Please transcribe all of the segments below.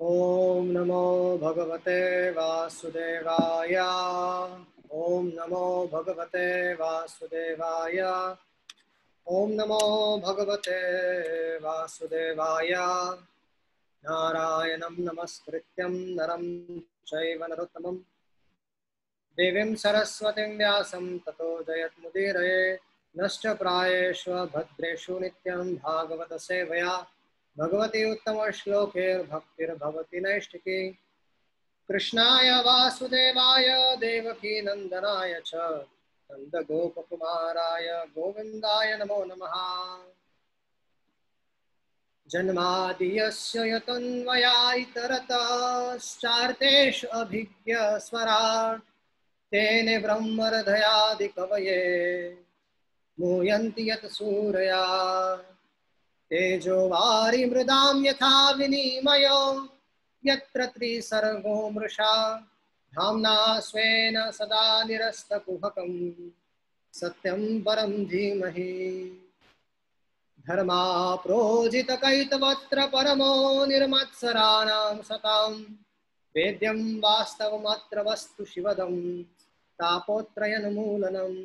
ओम नमो भगवते वासुदेवाय। ओम नमो भगवते वासुदेवाय। ओम नमो भगवते वासुदेवाय। नारायणं नमस्कृत्यं नरं चैव नरोत्तमं देवीं सरस्वतीं व्यासं ततो जयत्मुदीरये। नश्च प्रायेष्व भद्रेषु नित्यं भागवत सेवया भगवती उत्तमश्लोकैर्भक्तिर्भवति नैष्टिकी। कृष्णाय वासुदेवाय देवकी नंदनाय च नन्दगोपकुमाराय गोविन्दाय नमो नमः। जन्मादियस्य यतन्वयाइतरतश्चार्तेषु अभिज्ञस्वराट् तेने ब्रह्महृदयादिकवये मुह्यन्ति यत् सूरया। तेजो वारिमृदां यथा विनिमयो यत्र त्रिसर्गो मृषा धाम्ना स्वेन सदा निरस्तकुहकं सत्यं परं धीमहि। धर्मा प्रोजितकैतवत्र परमो निर्मत्सराणां सतां वेद्यं वास्तवमत्र वस्तु शिवदं तापोत्रयन्मूलनम्।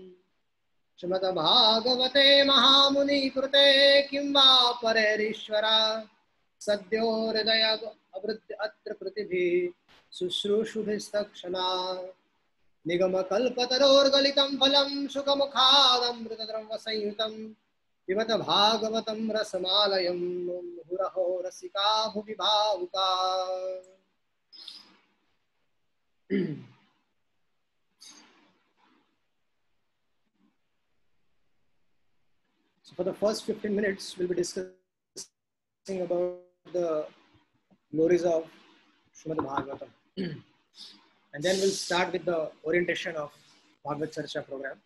श्रीमद्भागवते महामुनिकृते किं वा परेरीश्वरा सद्यो हृदय अवृद्ध अत्र कृतिभिः शुश्रूषुभिस्तक्षणा। निगमकल्पतरोर्गलितं फलं शुकमुखादमृतद्रवसंयुतं पिबत भागवतं रसमालयं मुहुरहो रसिका भुवि भावुका। So for the first 15 minutes, we'll be discussing about the glories of Srimad Bhagavatam. And then we'll start with the orientation of Bhagavad Charcha program.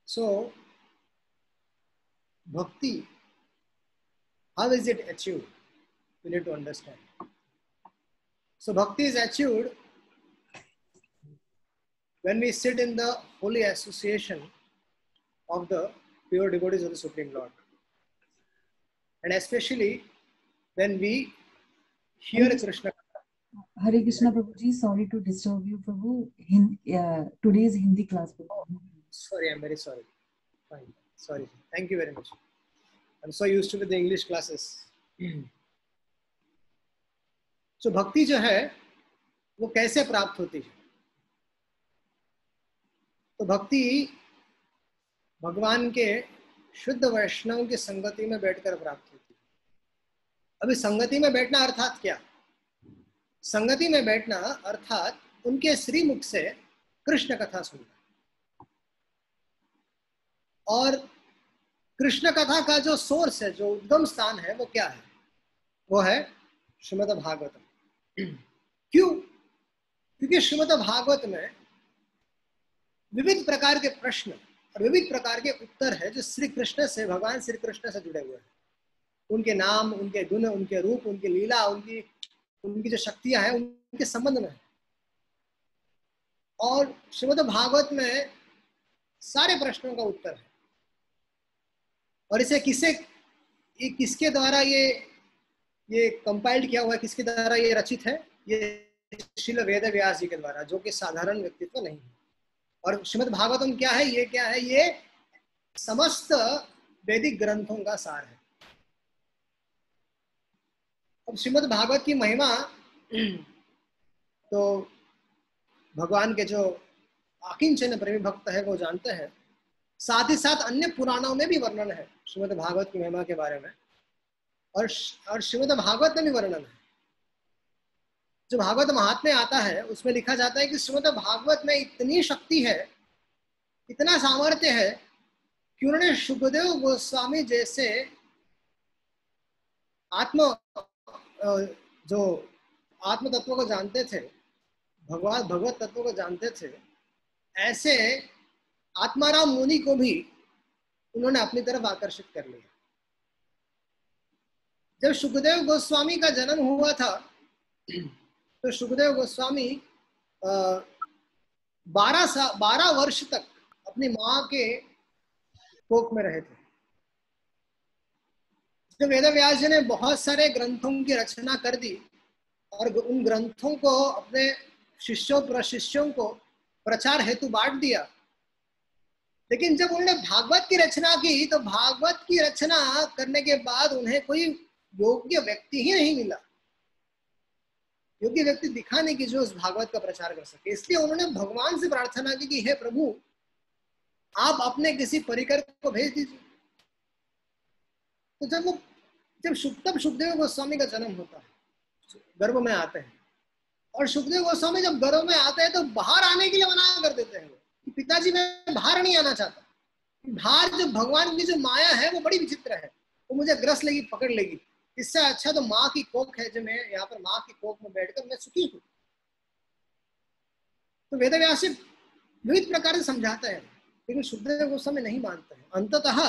So, bhakti, how is it achieved? We need to understand. So, bhakti is achieved when we sit in the holy association of the pure devotees of the Supreme Lord. And especially when we hear Krishna. Hare Krishna Prabhuji, sorry to disturb you, Prabhu. Today's Hindi class. Sorry, I'm very sorry. Fine. Sorry. Thank you very much. I'm so used to with the English classes. So भक्ति जो है वो कैसे प्राप्त होती है? तो भक्ति भगवान के शुद्ध वैष्णव की संगति में बैठकर प्राप्त होती है। अभी संगति में बैठना अर्थात क्या? संगति में बैठना अर्थात उनके श्रीमुख से कृष्ण कथा सुनना। और कृष्ण कथा का जो सोर्स है, जो उद्गम स्थान है, वो क्या है? वो है श्रीमद् भागवतम। क्यों? क्योंकि श्रीमद् भागवत में विविध प्रकार के प्रश्न और विविध प्रकार के उत्तर है जो श्री कृष्ण से, भगवान श्री कृष्ण से जुड़े हुए हैं। उनके नाम, उनके गुण, उनके रूप, उनकी लीला, उनकी जो शक्तियां हैं, उनके संबंध में। और श्रीमद् भागवत में सारे प्रश्नों का उत्तर है। और इसे किसके द्वारा ये कंपाइल्ड किया हुआ है, किसके द्वारा ये रचित है? ये श्रील वेद व्यास जी के द्वारा, जो कि साधारण व्यक्तित्व नहीं है। और श्रीमद् भागवतम क्या है? ये क्या है? ये समस्त वैदिक ग्रंथों का सार है। अब श्रीमद् भागवत की महिमा तो भगवान के जो आकिंचन प्रेमी भक्त है वो जानते हैं। साथ ही साथ अन्य पुराणों में भी वर्णन है श्रीमद् भागवत की महिमा के बारे में। और श्रीमद् भागवत में भी वर्णन है। जो भागवत महात्म्य आता है उसमें लिखा जाता है कि श्रीमद् भागवत में इतनी शक्ति है, इतना सामर्थ्य है कि उन्होंने सुखदेव गोस्वामी जैसे जो आत्म तत्व को जानते थे, भगवत तत्व को जानते थे, ऐसे आत्माराम मुनि को भी उन्होंने अपनी तरफ आकर्षित कर लिया। जब सुखदेव गोस्वामी का जन्म हुआ था तो सुखदेव गोस्वामी 12 वर्ष तक अपनी माँ के कोख में रहे थे। जब वेद व्यास जी ने बहुत सारे ग्रंथों की रचना कर दी और उन ग्रंथों को अपने शिष्यों प्रशिष्यों को प्रचार हेतु बांट दिया, लेकिन जब उन्होंने भागवत की रचना की तो भागवत की रचना करने के बाद उन्हें कोई योग्य व्यक्ति ही नहीं मिला, योग्य व्यक्ति दिखा नहीं कि जो उस भागवत का प्रचार कर सके। इसलिए उन्होंने भगवान से प्रार्थना की कि हे प्रभु, आप अपने किसी परिकर को भेज दीजिए। तो जब सुखदेव गोस्वामी का जन्म होता है, गर्भ में आते हैं, और सुखदेव गोस्वामी जब गर्भ में आते हैं तो बाहर आने के लिए मना कर देते हैं कि पिताजी मैं बाहर नहीं आना चाहता, बाहर जो भगवान की जो माया है वो बड़ी विचित्र है, वो मुझे ग्रस लेगी, पकड़ लेगी, इससे अच्छा तो माँ की कोख है, जो मैं यहाँ पर माँ की कोख में बैठकर मैं सुखी हूँ। तो वेदव्यास विविध प्रकार से समझाते हैं, लेकिन सुखदेव गोस्वामी नहीं मानते हैं। अंततः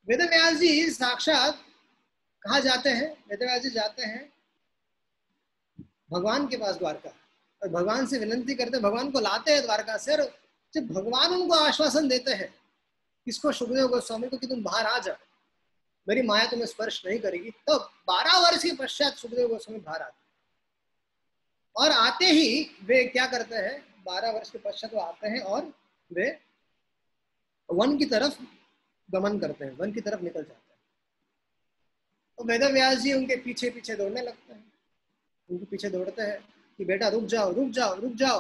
वेदव्यास जी साक्षात कहाँ जाते हैं? वेदव्यास जी जाते हैं भगवान के पास द्वारका, और भगवान से विनती करते, भगवान को लाते हैं द्वारका से, और जब भगवान उनको आश्वासन देते हैं, किसको? सुखदेव गोस्वामी को, कि तुम बाहर आ जाओ, मेरी माया तुम्हें स्पर्श नहीं करेगी। तो 12 वर्ष के पश्चात सुखदेव गोस्वामी बाहर आते, और आते ही वे क्या करते हैं? 12 वर्ष के पश्चात वो आते हैं और वे वन की तरफ गमन करते हैं, वन की तरफ निकल जाते हैं। तो वेदव्यास जी उनके पीछे पीछे दौड़ने लगते हैं, उनके पीछे दौड़ते हैं कि बेटा रुक जाओ, रुक जाओ, रुक जाओ,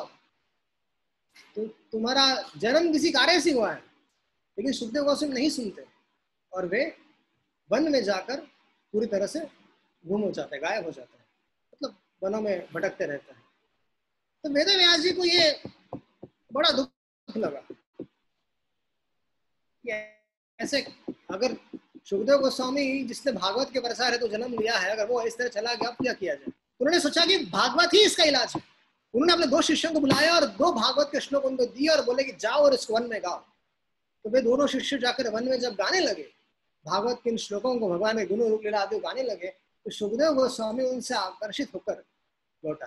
तो तुम्हारा जन्म किसी कार्य से हुआ है। लेकिन सुखदेव गोस्वामी नहीं सुनते, और वे वन में जाकर पूरी तरह से गुम हो जाते हैं, गायब हो जाते हैं, मतलब वनों में भटकते रहते हैं। तो वेदव्यास जी को ये बड़ा दुख लगा कि ऐसे अगर सुखदेव गोस्वामी जिसने भागवत के प्रसार है तो जन्म लिया है, अगर वो इस तरह चला गया, अब क्या किया जाए? उन्होंने सोचा कि भागवत ही इसका इलाज है। उन्होंने अपने 2 शिष्यों को बुलाया और 2 भागवत के श्लोक उनको दिए और बोले कि जाओ और इसको वन में गाओ। तो वे दोनों शिष्य जाकर वन में जब गाने लगे, भागवत के इन श्लोकों को, भगवान के गुण रूप लीला आदि गाने लगे, तो सुखदेव गोस्वामी उनसे आकर्षित होकर लौट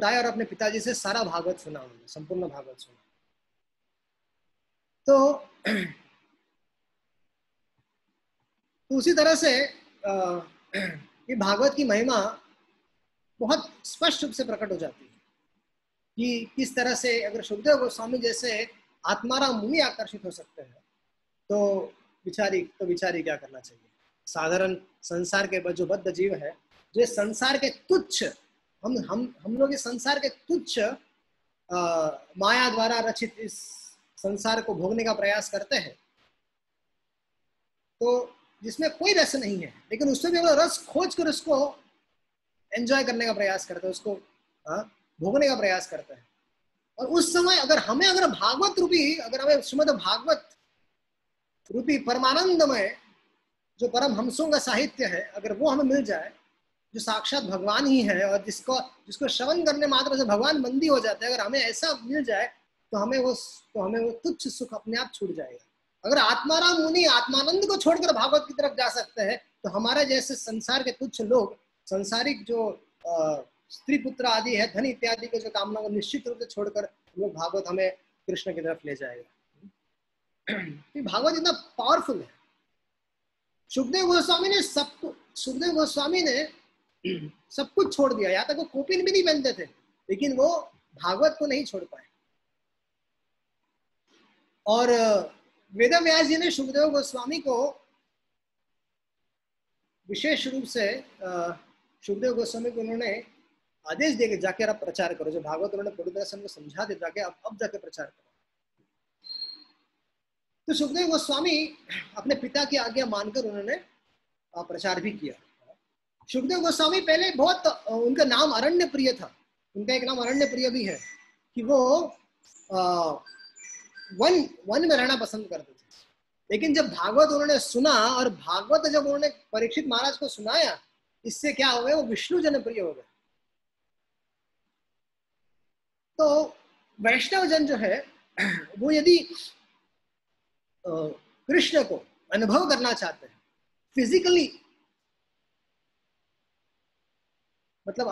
आए और अपने पिताजी से सारा भागवत सुना, उन्होंने संपूर्ण भागवत सुना। तो उसी तरह से ये भागवत की महिमा बहुत स्पष्ट रूप से प्रकट हो जाती है कि किस तरह से अगर सुखदेव गोस्वामी जैसे आत्माराम मुनि आकर्षित हो सकते हैं, तो विचारी क्या करना चाहिए? साधारण संसार के जो बद्ध जीव है, जो संसार के तुच्छ, हम लोग इस संसार के तुच्छ माया द्वारा रचित इस संसार को भोगने का प्रयास करते हैं, तो जिसमें कोई रस नहीं है, लेकिन उसमें भी वो रस खोज कर उसको एंजॉय करने का प्रयास करते हैं, उसको भोगने का प्रयास करते हैं। और उस समय अगर हमें भागवत रूपी, अगर हमें श्रीमद् भागवत रूपी परमानंदमय जो परम हंसों का साहित्य है, अगर वो हमें मिल जाए, जो साक्षात भगवान ही है और जिसको श्रवण करने मात्र से भगवान बंदी हो जाते हैं, अगर हमें ऐसा मिल जाए तो हमें वो तुच्छ सुख अपने आप छूट जाएगा। अगर आत्माराम मुनि आत्मानंद को छोड़कर भागवत की तरफ जा सकते हैं, तो हमारे जैसे संसार के तुच्छ लोग, संसारिक जो स्त्री पुत्र आदि है, धन इत्यादि के जो कामना को निश्चित रूप से छोड़कर वो भागवत हमें कृष्ण की तरफ ले जाएगा। भागवत इतना पावरफुल है। सुखदेव गोस्वामी ने सब कुछ छोड़ दिया, यहाँ तक वो कोपिन भी नहीं पहनते थे, लेकिन वो भागवत को नहीं छोड़ पाए। और वेदव्यास जी ने सुखदेव गोस्वामी को विशेष रूप से सुखदेव गोस्वामी को उन्होंने आदेश दिया कि जाके आप प्रचार करो, जो भागवत उन्होंने पूरी तरह से उनको समझा दिया, जाके अब जाके प्रचार करो। तो सुखदेव गोस्वामी अपने पिता की आज्ञा मानकर उन्होंने प्रचार भी किया। सुखदेव गोस्वामी पहले बहुत, उनका नाम अरण्य प्रिय था, उनका एक नाम अरण्य प्रिय भी है कि वो वन में रहना पसंद करते थे। लेकिन जब भागवत उन्होंने सुना और भागवत जब उन्होंने परीक्षित महाराज को सुनाया, इससे क्या हो गया, वो विष्णु जन प्रिय हो गए। तो वैष्णव जन जो है वो यदि कृष्ण को अनुभव करना चाहते हैं फिजिकली, मतलब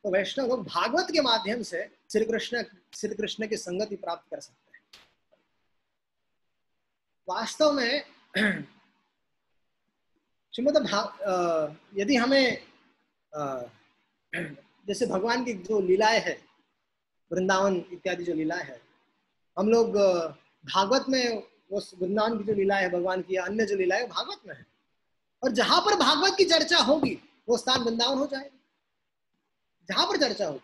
तो वैष्णव लोग भागवत के माध्यम से श्री कृष्ण की संगति प्राप्त कर सकते हैं। वास्तव में यदि हमें जैसे भगवान की जो लीलाएं है, वृंदावन इत्यादि जो लीलाएं है, हम लोग भागवत में वो वृंदावन की जो लीलाएं है भगवान की, अन्य जो लीलाएं भागवत में है, और जहां पर भागवत की चर्चा होगी वो स्थान वृंदावन हो जाएगा। जहां पर चर्चा होगी,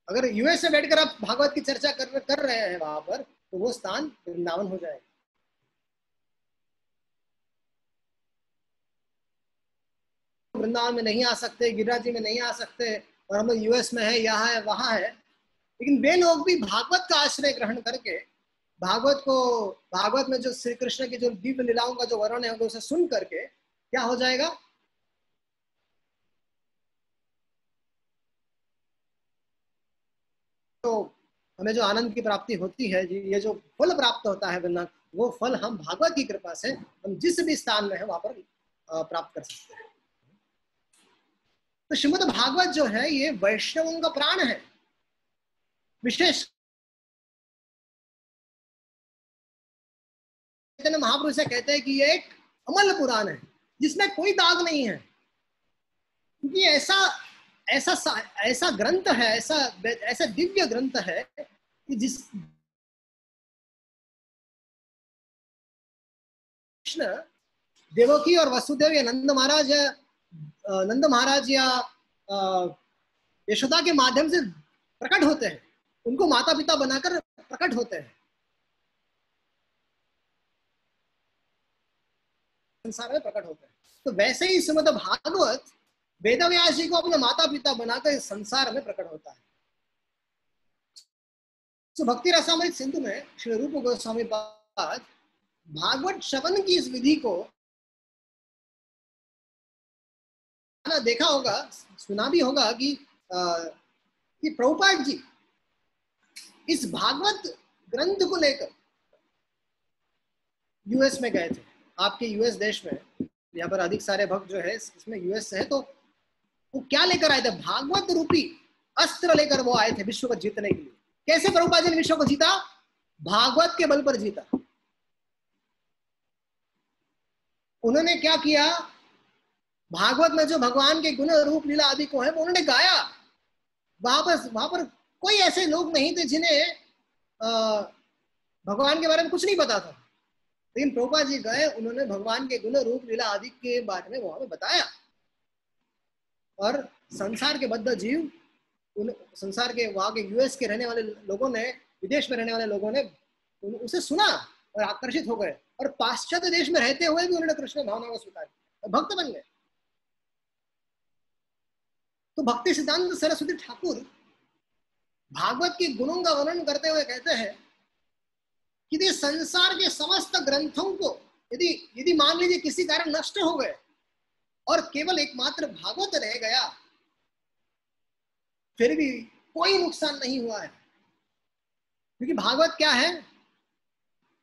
अगर यूएस में बैठकर आप भागवत की चर्चा कर रहे हैं वहां पर, तो वो स्थान वृंदावन हो जाएगा। वृंदावन में नहीं आ सकते, गिरिराज जी में नहीं आ सकते, और हम लोग यूएस में है, यहाँ है, वहां है, लेकिन वे लोग भी भागवत का आश्रय ग्रहण करके भागवत में जो श्री कृष्ण की जो दिव्य लीलाओं का जो वर्णन है उसे सुन करके क्या हो जाएगा, तो हमें जो आनंद की प्राप्ति होती है, ये जो फल प्राप्त होता है वृंदावन, वो फल हम भागवत की कृपा से हम जिस भी स्थान में है वहां पर प्राप्त कर सकते हैं। तो श्रीमद् भागवत जो है ये वैष्णवों का प्राण है। विशेष महापुरुष से कहते हैं कि ये एक अमल पुराण है जिसमें कोई दाग नहीं है, क्योंकि ऐसा ग्रंथ है, ऐसा दिव्य ग्रंथ है कि जिस कृष्ण देवकी और वसुदेव या नंद महाराज या यशोदा के माध्यम से प्रकट होते हैं, उनको माता पिता बनाकर प्रकट होते हैं, संसार में प्रकट होते हैं। तो वैसे ही श्रीमद् भागवत वेदव्यास जी को अपने माता पिता बनाकर इस संसार में प्रकट होता है। तो भक्ति रसामृत सिंधु में श्री रूप गोस्वामी पाद भागवत श्रवण की इस विधि को देखा होगा, सुना भी होगा कि प्रभुपाद जी इस भागवत ग्रंथ को लेकर यूएस में गए थे। आपके यूएस देश में यहाँ पर अधिक सारे भक्त जो है इसमें यूएस से है, तो वो क्या लेकर आए थे, भागवत रूपी अस्त्र लेकर वो आए थे विश्व को जीतने के लिए। कैसे प्रभुपाद जी ने विश्व को जीता? भागवत के बल पर जीता। उन्होंने क्या किया, भागवत में जो भगवान के गुण रूप लीला आदि को है वो उन्होंने गाया। वहां पर कोई ऐसे लोग नहीं थे जिन्हें भगवान के बारे में कुछ नहीं पता था, लेकिन प्रभुपाद जी गए, उन्होंने भगवान के गुण रूप लीला आदि के बारे में वहां पे बताया, और संसार के बद्ध जीव, संसार के वहां के यूएस के रहने वाले लोगों ने, विदेश में रहने वाले लोगों ने उसे सुना और आकर्षित हो गए, और पाश्चात्य देश में रहते हुए भी उन्होंने कृष्ण भावना को स्वीकार किया और भक्त बन गए। तो भक्ति सिद्धांत सरस्वती ठाकुर भागवत के गुणों का वर्णन करते हुए कहते हैं कि संसार के समस्त ग्रंथों को यदि मान लीजिए किसी कारण नष्ट हो गए और केवल एकमात्र भागवत रह गया, फिर भी कोई नुकसान नहीं हुआ है। क्योंकि भागवत क्या है,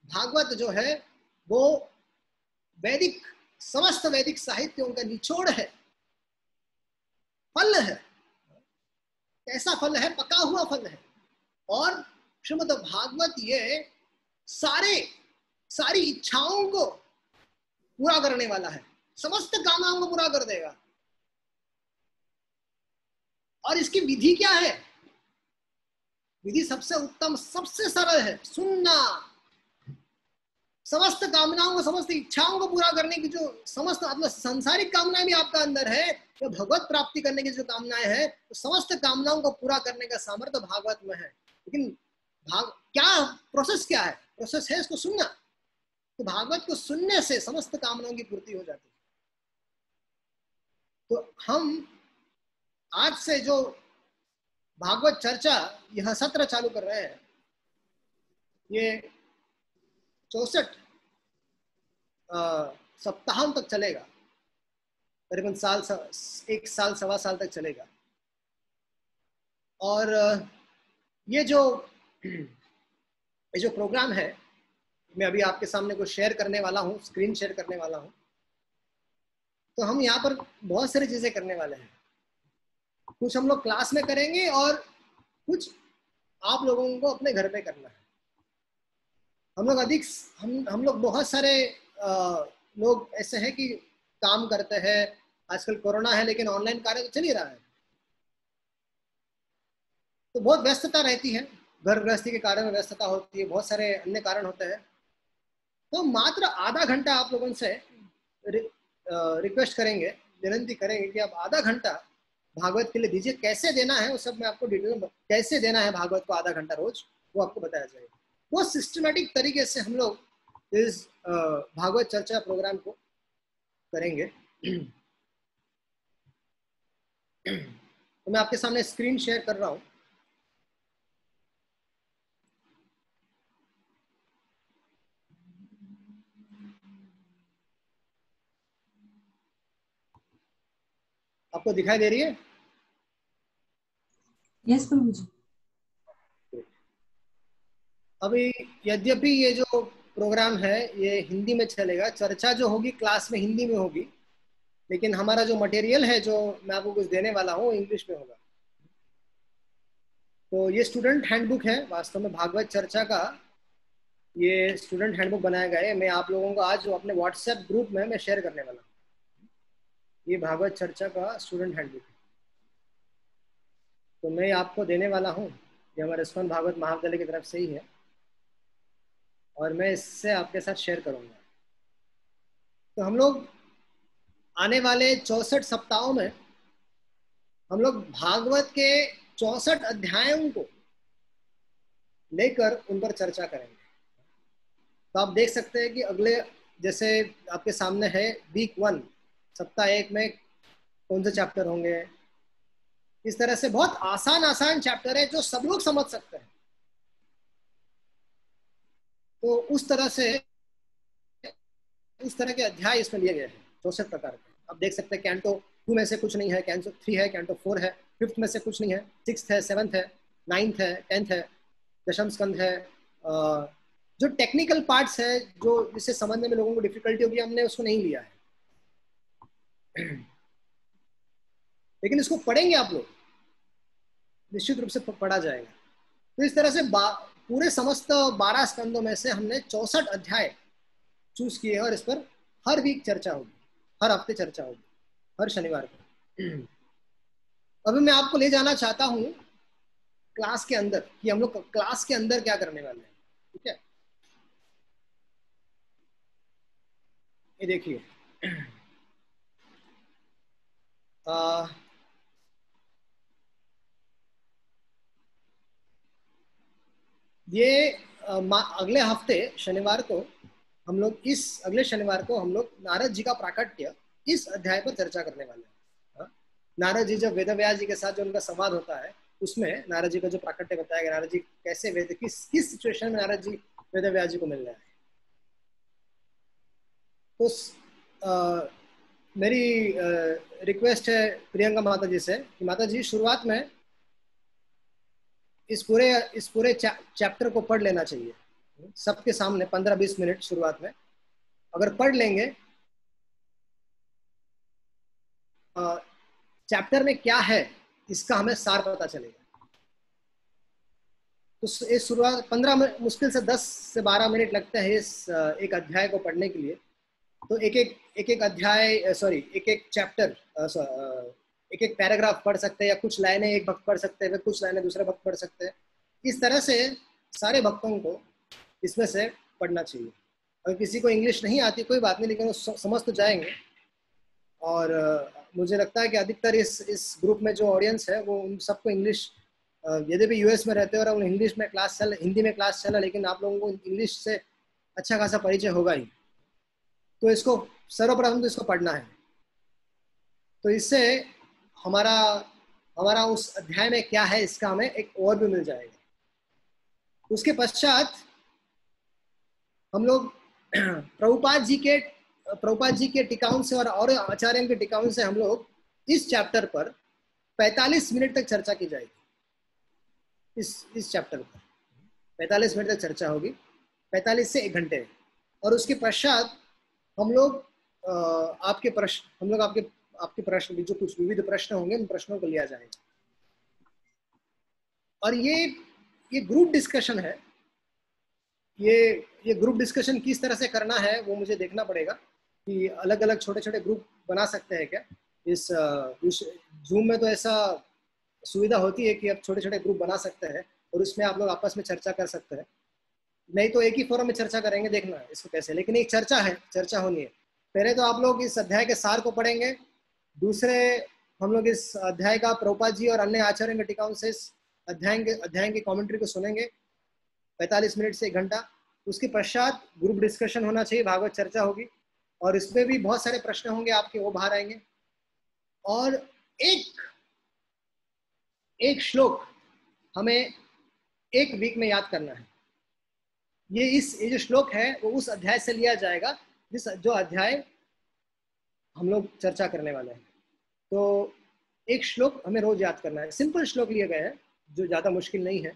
भागवत जो है वो समस्त वैदिक साहित्यों का निचोड़ है, फल है, कैसा फल है, पका हुआ फल है। और श्रीमद् भागवत ये सारी इच्छाओं को पूरा करने वाला है, समस्त कामनाओं को पूरा कर देगा। और इसकी विधि क्या है? विधि सबसे उत्तम, सबसे सरल है, सुनना। समस्त कामनाओं को, समस्त इच्छाओं को पूरा करने की जो समस्त मतलब सांसारिक कामनाएं भी आपका अंदर है, जो भगवत प्राप्ति करने की जो कामनाएं है, तो समस्त कामनाओं को पूरा करने का सामर्थ्य भागवत में है। लेकिन क्या प्रोसेस क्या है? प्रोसेस है इसको सुनना। तो भागवत को सुनने से समस्त कामनाओं की पूर्ति हो जाती है। तो हम आज से जो भागवत चर्चा यह सत्र चालू कर रहे हैं, ये 64 सप्ताहों तक चलेगा, करीबन एक साल सवा साल तक चलेगा। और ये जो प्रोग्राम है, मैं अभी आपके सामने को शेयर करने वाला हूँ, स्क्रीन शेयर करने वाला हूँ। तो हम यहाँ पर बहुत सारी चीजें करने वाले हैं। कुछ हम लोग क्लास में करेंगे और कुछ आप लोगों को अपने घर पे करना है। हम लोग अधिक हम लोग बहुत सारे लोग ऐसे हैं कि काम करते हैं, आजकल कोरोना है लेकिन ऑनलाइन कार्य तो चल ही रहा है, तो बहुत व्यस्तता रहती है, घर गृहस्थी के कार्य में व्यस्तता होती है, बहुत सारे अन्य कारण होते हैं। तो मात्र आधा घंटा आप लोगों से रिक्वेस्ट करेंगे, विनती करेंगे कि आप आधा घंटा भागवत के लिए दीजिए। कैसे देना है वो सब मैं आपको डिटेल में, कैसे देना है भागवत को आधा घंटा रोज, वो आपको बताया जाएगा। वो सिस्टमेटिक तरीके से हम लोग इस भागवत चर्चा प्रोग्राम को करेंगे। तो मैं आपके सामने स्क्रीन शेयर कर रहा हूं। आपको दिखाई दे रही है? यस प्रभु जी। अभी यद्यपि ये जो प्रोग्राम है ये हिंदी में चलेगा, चर्चा जो होगी क्लास में हिंदी में होगी, लेकिन हमारा जो मटेरियल है जो मैं आपको कुछ देने वाला हूँ इंग्लिश में होगा। तो ये स्टूडेंट हैंडबुक है वास्तव में, भागवत चर्चा का ये स्टूडेंट हैंडबुक बनाया गया है। मैं आप लोगों को आज अपने व्हाट्सएप ग्रुप में मैं शेयर करने वाला हूँ। ये भागवत चर्चा का स्टूडेंट हैंडबुक है, तो मैं आपको देने वाला हूँ। ये हमारे इस्कॉन भागवत महाविद्यालय की तरफ से ही है और मैं इससे आपके साथ शेयर करूँगा। तो हम लोग आने वाले 64 सप्ताहों में हम लोग भागवत के 64 अध्यायों को लेकर उन पर चर्चा करेंगे। तो आप देख सकते हैं कि अगले, जैसे आपके सामने है वीक 1, सप्ताह 1 में कौन से चैप्टर होंगे। इस तरह से बहुत आसान आसान चैप्टर है जो सब लोग समझ सकते हैं। तो उस तरह से इस तरह के अध्याय इसमें लिए गए हैं 64 प्रकार के। आप देख सकते हैं कैंटो 2 में से कुछ नहीं है, कैंटो 3 है, कैंटो 4 है, 5th में से कुछ नहीं है, 6th है, 7th है, 9th है, 10th है, दशम स्कंद है। जो टेक्निकल पार्ट्स है जो जिसे समझने में लोगों को डिफिकल्टी होगी, हमने उसको नहीं लिया है। लेकिन इसको पढ़ेंगे आप लोग, निश्चित रूप से पढ़ा जाएगा। तो इस तरह से पूरे समस्त 12 स्कंदों में से हमने 64 अध्याय चूज किए और इस पर हर वीक चर्चा होगी, हर हफ्ते चर्चा होगी, हर शनिवार को। अभी मैं आपको ले जाना चाहता हूं क्लास के अंदर, कि हम लोग क्लास के अंदर क्या करने वाले हैं। ठीक है, ये देखिए, ये अगले हफ्ते शनिवार को हम लोग, इस अगले शनिवार को हम लोग नारद जी का प्राकट्य इस अध्याय पर चर्चा करने वाले हैं। हाँ? नारद जी जब वेद व्यास जी के साथ जो उनका संवाद होता है उसमें नारद जी का जो प्राकट्य बताया गया, नारद जी कैसे वेद, किस सिचुएशन में नारद जी वेद व्यास जी को मिल रहे हैं। तो मेरी रिक्वेस्ट है प्रियंका माता जी से कि माता जी शुरुआत में इस पूरे चैप्टर को पढ़ लेना चाहिए सबके सामने 15-20 मिनट शुरुआत में। अगर पढ़ लेंगे चैप्टर में क्या है इसका हमें सार पता चलेगा। तो इस शुरुआत 15 मुश्किल से 10 से 12 मिनट लगते हैं इस एक अध्याय को पढ़ने के लिए। तो एक अध्याय, सॉरी एक एक चैप्टर, एक एक पैराग्राफ पढ़ सकते हैं, या कुछ लाइनें एक भक्त पढ़ सकते हैं, कुछ लाइनें दूसरे भक्त पढ़ सकते हैं। इस तरह से सारे भक्तों को इसमें से पढ़ना चाहिए। अगर किसी को इंग्लिश नहीं आती कोई बात नहीं, लेकिन वो समझ तो जाएंगे। और मुझे लगता है कि अधिकतर इस ग्रुप में जो ऑडियंस है वो उन सबको इंग्लिश, यदि भी यूएस में रहते हो और इंग्लिश में क्लास चल, हिंदी में क्लास चला, लेकिन आप लोगों को इंग्लिश से अच्छा खासा परिचय होगा ही। तो इसको सर्वप्रथम तो इसको पढ़ना है। तो इससे हमारा हमारा उस अध्याय में क्या है इसका हमें एक ओवरव्यू मिल जाएगा। उसके पश्चात हम लोग प्रभुपाद जी के टिकाउन से और आचार्यों के टिकाउन से हम लोग इस चैप्टर पर 45 मिनट तक चर्चा की जाएगी। इस चैप्टर पर 45 मिनट तक चर्चा होगी, 45 से 1 घंटे। और उसके पश्चात हम लोग आपके प्रश्न, जो कुछ विविध प्रश्न होंगे उन प्रश्नों को लिया जाएगा। और ये ग्रुप डिस्कशन है, ये ग्रुप डिस्कशन किस तरह से करना है वो मुझे देखना पड़ेगा कि अलग अलग छोटे छोटे ग्रुप बना सकते हैं क्या। इस जूम में तो ऐसा सुविधा होती है कि आप छोटे छोटे ग्रुप बना सकते हैं और उसमें आप लोग आपस में चर्चा कर सकते हैं। नहीं तो एक ही फोरम में चर्चा करेंगे, देखना इसको कैसे, लेकिन एक चर्चा है, चर्चा होनी है। पहले तो आप लोग इस अध्याय के सार को पढ़ेंगे, दूसरे हम लोग इस अध्याय का प्रभुपाद जी और अन्य आचार्यों के टीकाओं से इस अध्याय की कमेंट्री को सुनेंगे 45 मिनट से 1 घंटा। उसके पश्चात ग्रुप डिस्कशन होना चाहिए, भागवत चर्चा होगी और इसमें भी बहुत सारे प्रश्न होंगे आपके, वो बाहर आएंगे। और एक श्लोक हमें एक वीक में याद करना है। ये जो श्लोक है वो उस अध्याय से लिया जाएगा जो अध्याय हम लोग चर्चा करने वाले हैं। तो एक श्लोक हमें रोज याद करना है। सिंपल श्लोक लिए गए हैं जो ज्यादा मुश्किल नहीं है।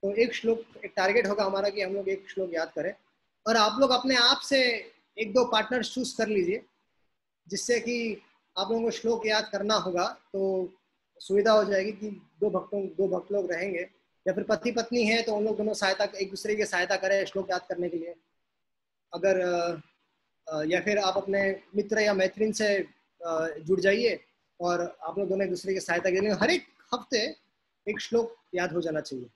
तो एक श्लोक, एक टारगेट होगा हमारा कि हम लोग एक श्लोक याद करें। और आप लोग अपने आप से 1-2 पार्टनर चूज कर लीजिए जिससे कि आप लोगों को श्लोक याद करना होगा तो सुविधा हो जाएगी कि 2 भक्त लोग रहेंगे, या फिर पति पत्नी है तो उन लोग दोनों एक दूसरे की सहायता करें श्लोक याद करने के लिए। अगर या फिर आप अपने मित्र या मैत्रीन से जुड़ जाइए और आप लोग दोनों एक दूसरे की सहायता के लिए हर एक हफ्ते एक श्लोक याद हो जाना चाहिए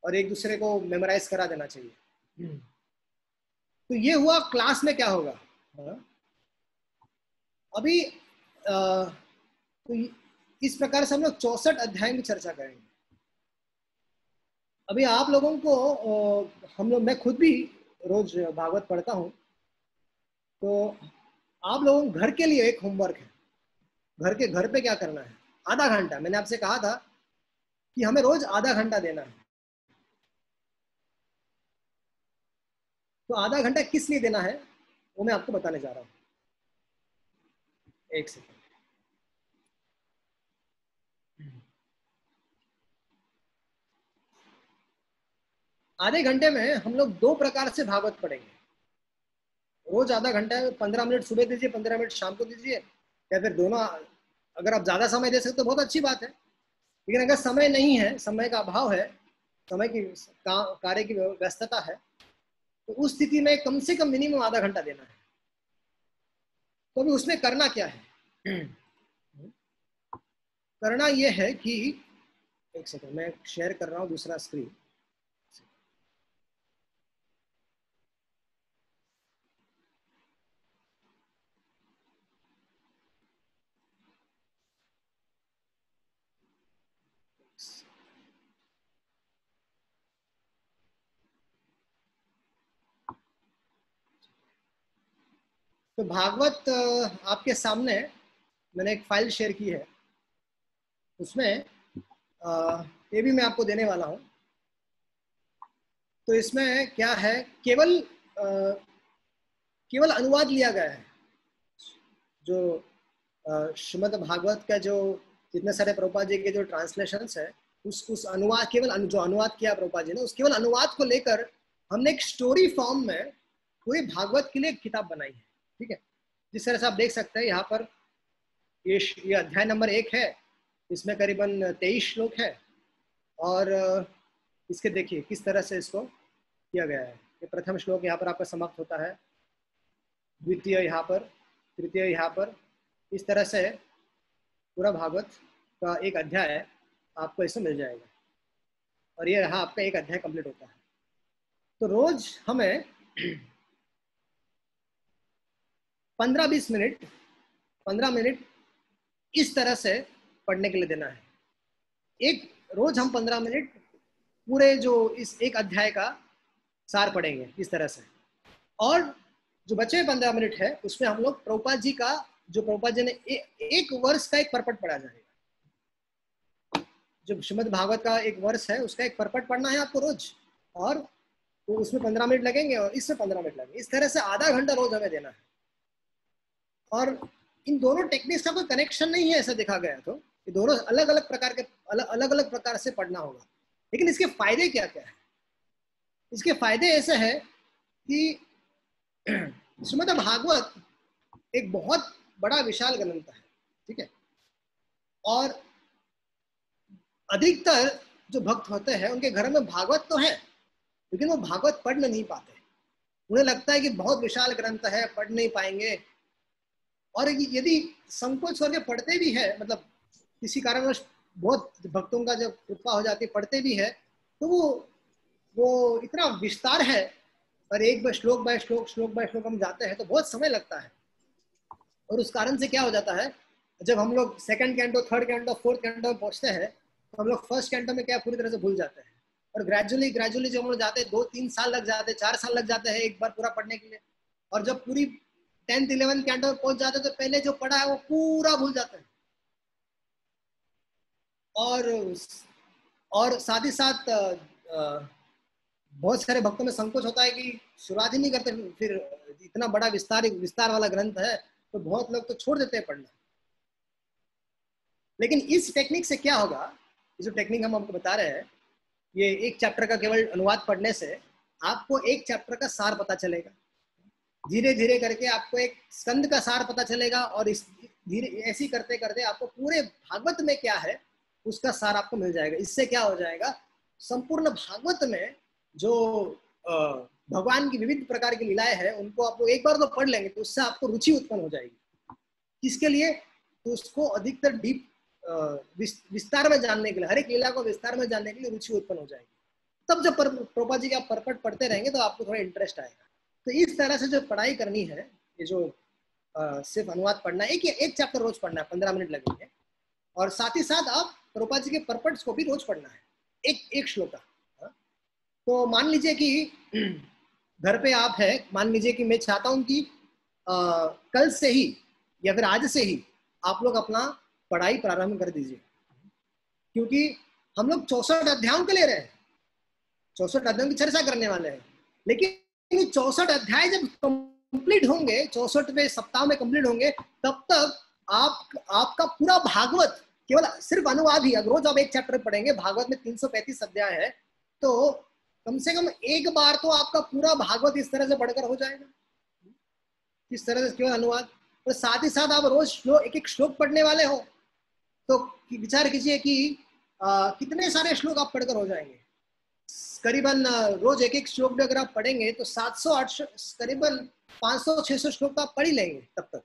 और एक दूसरे को मेमोराइज करा देना चाहिए। तो ये हुआ क्लास में क्या होगा। अभी तो इस प्रकार से हम लोग 64 अध्याय में चर्चा करेंगे। अभी आप लोगों को मैं खुद भी रोज भागवत पढ़ता हूँ, तो आप लोगों घर के लिए एक होमवर्क है। घर पे क्या करना है, आधा घंटा, मैंने आपसे कहा था कि हमें रोज आधा घंटा देना है। तो आधा घंटा किस लिए देना है वो मैं आपको बताने जा रहा हूँ। एक सेकंड। आधे घंटे में हम लोग 2 प्रकार से भागवत पढ़ेंगे। रोज आधा घंटा, 15 मिनट सुबह दीजिए, 15 मिनट शाम को दीजिए, या फिर दोनों। अगर आप ज्यादा समय दे सकते तो बहुत अच्छी बात है, लेकिन अगर समय नहीं है, समय का अभाव है, समय की कार्य की व्यस्तता है, तो उस स्थिति में कम से कम मिनिमम आधा घंटा देना है। तो अभी उसमें करना क्या है? करना यह है कि एक सेकंड, मैं शेयर कर रहा हूं दूसरा स्क्रीन। तो भागवत आपके सामने मैंने एक फाइल शेयर की है, उसमें ये भी मैं आपको देने वाला हूं। तो इसमें क्या है, केवल अनुवाद लिया गया है। जो श्रीमद् भागवत का जो जितने सारे प्रभुपाद जी के जो ट्रांसलेशंस है, उस अनुवाद, केवल जो अनुवाद किया प्रभुपाद जी ने, उस केवल अनुवाद को लेकर हमने एक स्टोरी फॉर्म में पूरी भागवत के लिए एक किताब बनाई है। ठीक है, जिस तरह से आप देख सकते हैं यहाँ पर ये अध्याय नंबर 1 है। इसमें करीबन 23 श्लोक है और इसके देखिए किस तरह से इसको किया गया है। ये प्रथम श्लोक यहाँ पर आपका समाप्त होता है, द्वितीय यहाँ पर, तृतीय यहाँ पर, इस तरह से पूरा भागवत का एक अध्याय आपको इसमें मिल जाएगा और ये यहाँ आपका एक अध्याय कंप्लीट होता है। तो रोज हमें 15-20 मिनट, 15 मिनट इस तरह से पढ़ने के लिए देना है। एक रोज हम 15 मिनट पूरे जो इस एक अध्याय का सार पढ़ेंगे इस तरह से, और जो बचे 15 मिनट है उसमें हम लोग प्रभुपाद जी का, जो प्रभुपाद जी ने एक वर्ष का एक परपट पढ़ा जाएगा। जो श्रीमद् भागवत का एक वर्ष है उसका एक परपट पढ़ना है आपको रोज, और तो उसमें 15 मिनट लगेंगे और इसमें 15 मिनट लगेंगे। इस तरह से आधा घंटा रोज हमें देना है। और इन दोनों टेक्निक्स का कोई कनेक्शन नहीं है ऐसा देखा गया, तो ये दोनों अलग अलग प्रकार से पढ़ना होगा। लेकिन इसके फायदे क्या क्या है? इसके फायदे ऐसे हैं कि श्रीमद् भागवत एक बहुत बड़ा विशाल ग्रंथ है। ठीक है, और अधिकतर जो भक्त होते हैं उनके घर में भागवत तो है, लेकिन वो भागवत पढ़ नहीं पाते। उन्हें लगता है कि बहुत विशाल ग्रंथ है, पढ़ नहीं पाएंगे। और यदि संकोच करके पढ़ते भी है, मतलब किसी कारणवश बहुत भक्तों का जब कृपा हो जाती है पढ़ते भी है, तो वो इतना विस्तार है, और एक बार श्लोक बाय श्लोक हम जाते हैं तो बहुत समय लगता है। और उस कारण से क्या हो जाता है, जब हम लोग second canto, third canto, fourth canto में पहुंचते हैं तो हम लोग फर्स्ट कैंटो में क्या पूरी तरह से भूल जाते हैं। और ग्रेजुअली जब हम लोग जाते हैं 2-3 साल लग जाते हैं, 4 साल लग जाते हैं एक बार पूरा पढ़ने के लिए। और जब पूरी 10th 11th कैंटो में पहुंच जाते हैं तो पहले जो पढ़ा है वो पूरा भूल जाते हैं। और साथ ही साथ बहुत सारे भक्तों में संकोच होता है कि शुरुआत ही नहीं करते, फिर इतना बड़ा विस्तार वाला ग्रंथ है तो बहुत लोग तो छोड़ देते हैं पढ़ना। लेकिन इस टेक्निक से क्या होगा, जो टेक्निक हम आपको बता रहे हैं, ये एक चैप्टर का केवल अनुवाद पढ़ने से आपको एक चैप्टर का सार पता चलेगा। धीरे धीरे करके आपको एक स्कंद का सार पता चलेगा, और इस धीरे ऐसी करते करते आपको पूरे भागवत में क्या है उसका सार आपको मिल जाएगा। इससे क्या हो जाएगा, संपूर्ण भागवत में जो भगवान की विविध प्रकार की लीलाएं हैं उनको आप लोग एक बार तो पढ़ लेंगे तो उससे आपको रुचि उत्पन्न हो जाएगी। किसके लिए, तो उसको अधिकतर डीप विस्तार में जानने के लिए, हर एक लीला को विस्तार में जानने के लिए रुचि उत्पन्न हो जाएगी। तब जब प्रभुपाद जी का परपट पढ़ते रहेंगे तो आपको थोड़ा इंटरेस्ट आएगा। तो इस तरह से जो पढ़ाई करनी है, ये जो सिर्फ अनुवाद पढ़ना है, एक चैप्टर रोज पढ़ना है, 15 मिनट लगेंगे। और साथ ही साथ आप प्रभुपाद जी के परपट्स को भी रोज पढ़ना है, एक श्लोक का। तो मान लीजिए कि घर पे आप है, मान लीजिए कि मैं चाहता हूं कि कल से ही या फिर आज से ही आप लोग अपना पढ़ाई प्रारंभ कर दीजिए, क्योंकि हम लोग 64 अध्यायों के ले रहे हैं, 64 अध्यायों की चर्चा करने वाले हैं। लेकिन 64 अध्याय जब कंप्लीट होंगे, 64वें सप्ताह में कंप्लीट होंगे, तब तक आपका पूरा भागवत केवल सिर्फ अनुवाद ही, अगर रोज आप एक चैप्टर पढ़ेंगे, भागवत में 335 अध्याय है, तो कम से कम एक बार तो आपका पूरा भागवत इस तरह से पढ़कर हो जाएगा, इस तरह से केवल अनुवाद। और साथ ही साथ आप रोज एक एक श्लोक पढ़ने वाले हो तो विचार कीजिए कि कितने सारे श्लोक आप पढ़कर हो जाएंगे। करीबन रोज एक एक श्लोक भी अगर आप पढ़ेंगे तो 700-800 करीबन 500-600 श्लोक तो आप पढ़ ही लेंगे तब तक।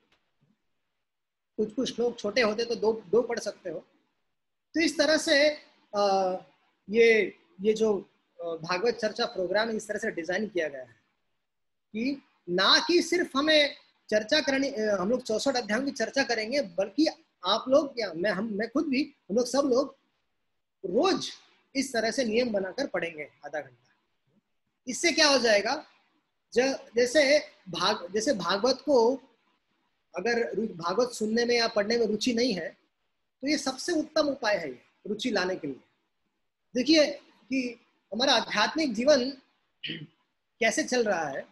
कुछ श्लोक छोटे होते तो दो पढ़ सकते हो। तो इस तरह से ये जो भागवत चर्चा प्रोग्राम इस तरह से डिजाइन किया गया है कि ना कि सिर्फ हमें चर्चा करनी, हम लोग 64 अध्यायों की चर्चा करेंगे, बल्कि आप लोग या मैं खुद भी, हम लोग सब लोग रोज इस तरह से नियम बनाकर पढ़ेंगे आधा घंटा। इससे क्या हो जाएगा, जैसे भागवत को अगर भागवत सुनने में या पढ़ने में रुचि नहीं है तो ये सबसे उत्तम उपाय है, ये रुचि लाने के लिए। देखिए कि हमारा आध्यात्मिक जीवन कैसे चल रहा है,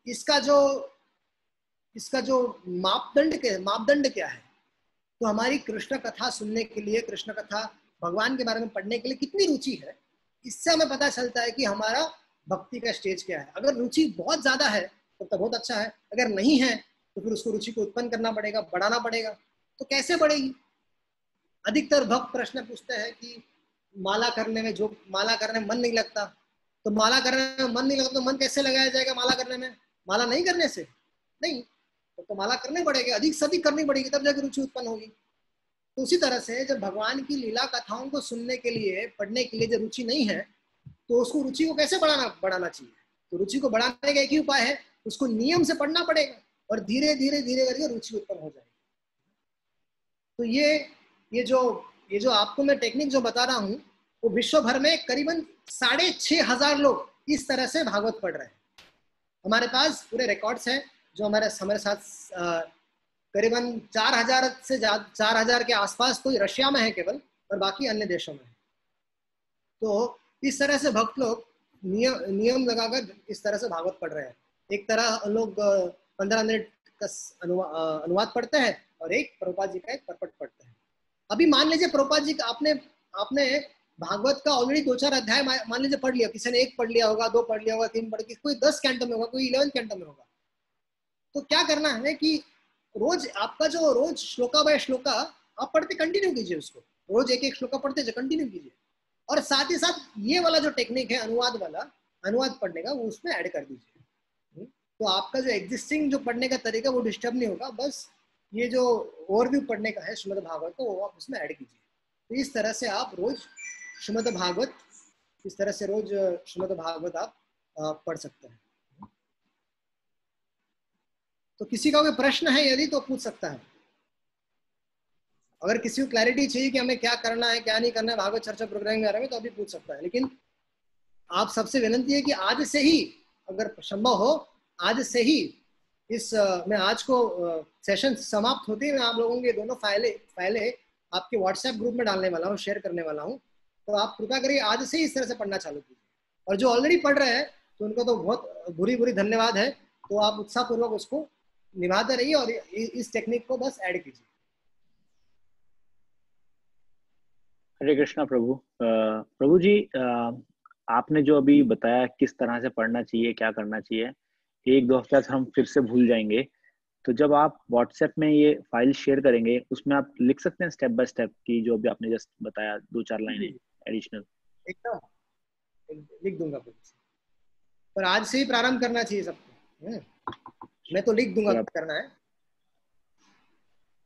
इसका जो मापदंड क्या है। तो हमारी कृष्ण कथा सुनने के लिए, कृष्ण कथा भगवान के बारे में पढ़ने के लिए कितनी रुचि है, इससे हमें पता चलता है कि हमारा भक्ति का स्टेज क्या है। अगर रुचि बहुत ज्यादा है तो बहुत अच्छा है, अगर नहीं है तो फिर उसको रुचि को उत्पन्न करना पड़ेगा, बढ़ाना पड़ेगा। तो कैसे बढ़ेगी? अधिकतर भक्त प्रश्न पूछते हैं कि माला करने में मन नहीं लगता, तो माला करने में मन नहीं लगता तो मन कैसे लगाया जाएगा माला करने में? माला नहीं करने से नहीं, तो माला करनी पड़ेगी, अधिक से अधिक करनी पड़ेगी, तब जाकर रुचि उत्पन्न होगी। तो उसी तरह से जब भगवान की लीला कथाओं को सुनने के लिए, पढ़ने के लिए जब रुचि नहीं है तो उसको रुचि को कैसे बढ़ाना चाहिए? तो रुचि को बढ़ाने का एक ही उपाय है, उसको नियम से पढ़ना पड़ेगा और धीरे धीरे करके रुचि उत्पन्न हो जाएगी। तो ये जो आपको मैं टेक्निक जो बता रहा हूँ, वो विश्व भर में करीबन 6,500 लोग इस तरह से भागवत पढ़ रहे हैं। हमारे पास पूरे रिकॉर्ड्स हैं जो हमारे साथ करीबन 4,000 के आसपास तो रशिया में है केवल, और बाकी अन्य देशों में है। तो इस तरह से भक्त लोग नियम लगाकर इस तरह से भागवत पढ़ रहे हैं। एक तरह लोग 15 मिनट का अनुवाद पढ़ते हैं और एक प्रभुपाद जी का एक परपट पढ़ते हैं। अभी मान लीजिए प्रभुपाद जी का आपने भागवत का ऑलरेडी 2-4 अध्याय मान लीजिए पढ़ लिया, किसी ने 1 पढ़ लिया होगा, 2 पढ़ लिया होगा, 3 पढ़ के, कोई 10 कैंटो में होगा, कोई 11 कैंटो में होगा। तो क्या करना है कि रोज आपका जो रोज श्लोका बाय श्लोका आप पढ़ते कंटिन्यू कीजिए, उसको रोज एक श्लोका पढ़ते कंटिन्यू कीजिए। और साथ ही साथ ये वाला जो टेक्निक है अनुवाद वाला, अनुवाद पढ़ने का, वो उसमें ऐड कर दीजिए। तो आपका जो एग्जिस्टिंग जो पढ़ने का तरीका वो डिस्टर्ब नहीं होगा, बस ये जो ओवरव्यू पढ़ने का है श्रीमद् भागवत को वो आप उसमें ऐड कीजिए। तो इस तरह से आप रोज श्रीमद् भागवत, इस तरह से रोज श्रीमद् भागवत आप पढ़ सकते हैं। तो किसी का कोई प्रश्न है यदि तो पूछ सकता है। अगर किसी को क्लैरिटी चाहिए कि हमें क्या करना है क्या नहीं करना है भागवत चर्चा प्रोग्राम के बारे में, तो अभी पूछ सकता है। लेकिन आप सबसे विनती है कि आज से ही अगर संभव हो, आज से ही मैं आज को सेशन समाप्त होते ही मैं आप लोगों के दोनों फाइलें आपके व्हाट्सएप ग्रुप में डालने वाला हूँ, शेयर करने वाला हूँ। तो आप कृपया करिए आज से ही इस तरह से पढ़ना चालू कीजिए। और जो ऑलरेडी पढ़ रहे हैं तो उनको तो बहुत बुरी धन्यवाद है। तो आप उत्साहपूर्वक उसको निभाते रहिए और इस टेक्निक को बस ऐड कीजिए। हरे कृष्णा प्रभु। प्रभु जी, आपने जो अभी बताया किस तरह से पढ़ना चाहिए, क्या करना चाहिए, एक दो हफ्ता से हम फिर से भूल जाएंगे। तो जब आप व्हाट्सएप में ये फाइल शेयर करेंगे उसमें आप लिख सकते हैं स्टेप बाय स्टेप की जो भी आपने जस्ट बताया, 2-4 लाइनें एडिशनल। एकदम लिख दूंगा, पर आज से ही प्रारंभ करना चाहिए सबको। मैं तो लिख दूंगा करना है।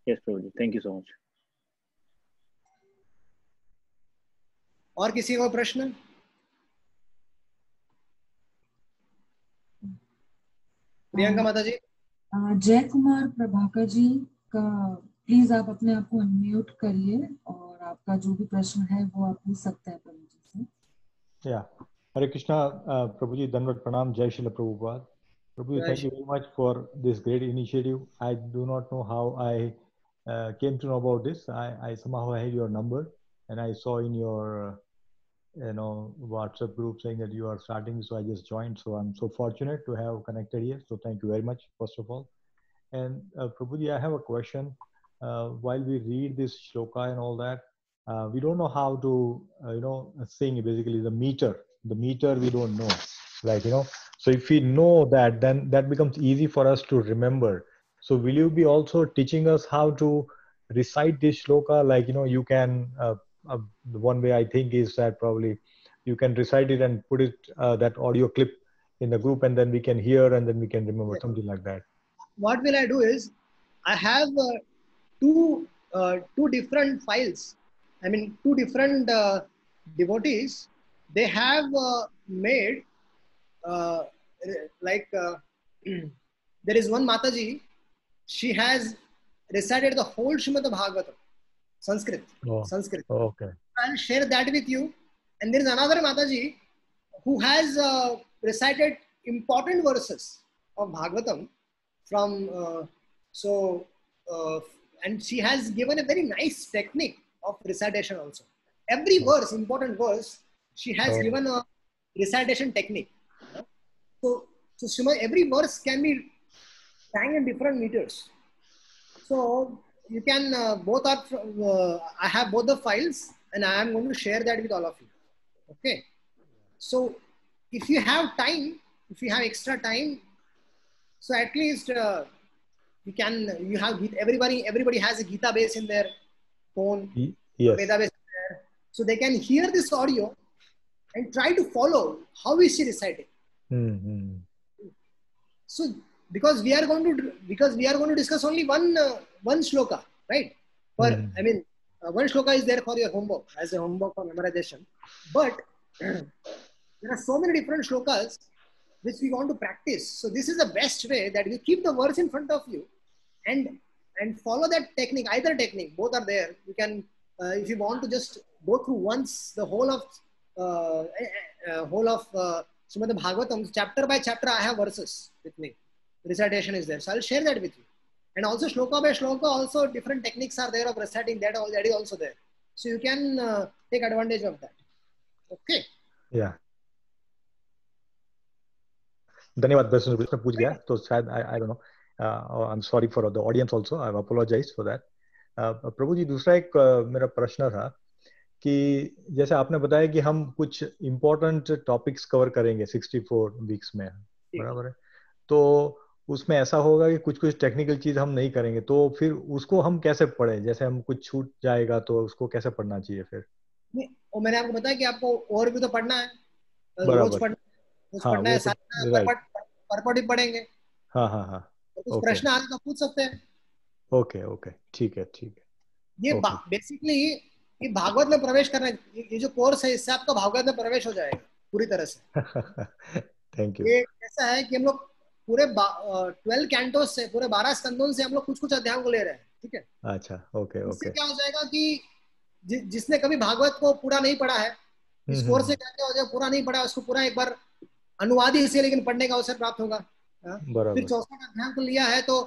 यस प्रभु जी, थैंक यू सो मच। और किसी को प्रश्न? प्रियंका माता जी। जय कुमार प्रभाकर जी का प्लीज आप अपने आप को अनम्यूट करिए और आपका जो भी प्रश्न है वो आप पूछ सकते हैं प्रभु जी से। या हरे कृष्णा प्रभु जी, दंडवत प्रणाम, जय श्रील प्रभुपाद। प्रभु जी, thank you very much for this great initiative. I do not know how I came to know about this. I somehow had your number and I saw in your WhatsApp group saying that you are starting, so I just joined. So I'm so fortunate to have connected here. So thank you very much, first of all. And Prabhuji, I have a question. While we read this shloka and all that, we don't know how to, sing basically the meter. The meter we don't know, like, so if we know that, then that becomes easy for us to remember. So will you be also teaching us how to recite this shloka? Like, you can, the one way I think is that probably you can recite it and put it, that audio clip in the group, and then we can hear and then we can remember, something like that. What will I do is, I have two different files. I mean, two different devotees. They have made there is one Mataji. She has recited the whole Srimad Bhagavatam, Sanskrit. Sanskrit. Oh, okay. I'll share that with you. And there is another Mataji who has recited important verses of Bhagavatam from and she has given a very nice technique of recitation also. Every verse, important verse, she has given a recitation technique. So every verse can be sang in different meters. So you can both are. I have both the files, and I am going to share that with all of you. Okay. So if you have time, if you have extra time, so at least you have everybody has a Gita base in their phone, yes. Veda base there, so they can hear this audio and try to follow how is she reciting. Mm-hmm. So because we are going to discuss only one shloka, right? I mean, one shloka is there for your homework, as a homework for memorization, but there are so many different shlokas which we want to practice. So this is the best way, that you keep the verse in front of you and follow that technique, either technique, both are there. You can, if you want to just go through once the whole of Srimad Bhagavatam, chapter by chapter, I have verses with me. Recitation is there. So I'll share that with you. And also shloka by shloka, also different techniques are there of reciting, that is also there. So you can take advantage of that. Okay. Yeah. धन्यवाद। प्रश्न पूछ गया तो शायद I don't know. I'm sorry for the audience also. I apologize for that. प्रभु जी, दूसरा एक मेरा प्रश्न था कि जैसे आपने बताया कि हम कुछ इम्पोर्टेंट टॉपिक्स कवर करेंगे 64 वीक्स में, बराबर है? तो उसमें ऐसा होगा कि कुछ टेक्निकल चीज हम नहीं करेंगे, तो फिर उसको हम कैसे पढ़ें? जैसे हम कुछ छूट जाएगा तो उसको कैसे पढ़ना चाहिए फिर? और मैंने आपको बताया कि आपको और भी तो पढ़ना है, रोज बराबर। हाँ पढ़ना है, वो तो साथ राइट। परपट भी पढ़ेंगे, हाँ हाँ हाँ तो कुछ ओके प्रश्न आए तो पूछ सकते हैं। ओके ओके ठीक है ये ओके। बेसिकली ये भागवत में प्रवेश करना, ये जो कोर्स है इससे आपका भागवत में प्रवेश हो जाएगा पूरी तरह से। Thank you. ये ऐसा है कि हम लोग पूरे 12 कैंटोस से, पूरे 12 स्कंदों से हम लोग कुछ कुछ अध्यायों को ले रहे हैं, ठीक है। अच्छा ओके इससे ओके। क्या हो जाएगा कि जिसने कभी भागवत को पूरा नहीं पढ़ा है, इस कोर्स से क्या हो जाएगा, पूरा नहीं पढ़ा उसको पूरा एक बार अनुवादी इसे लेकिन पढ़ने का अवसर प्राप्त होगा। हाँ? फिर बराबर 64 अध्याय को लिया है तो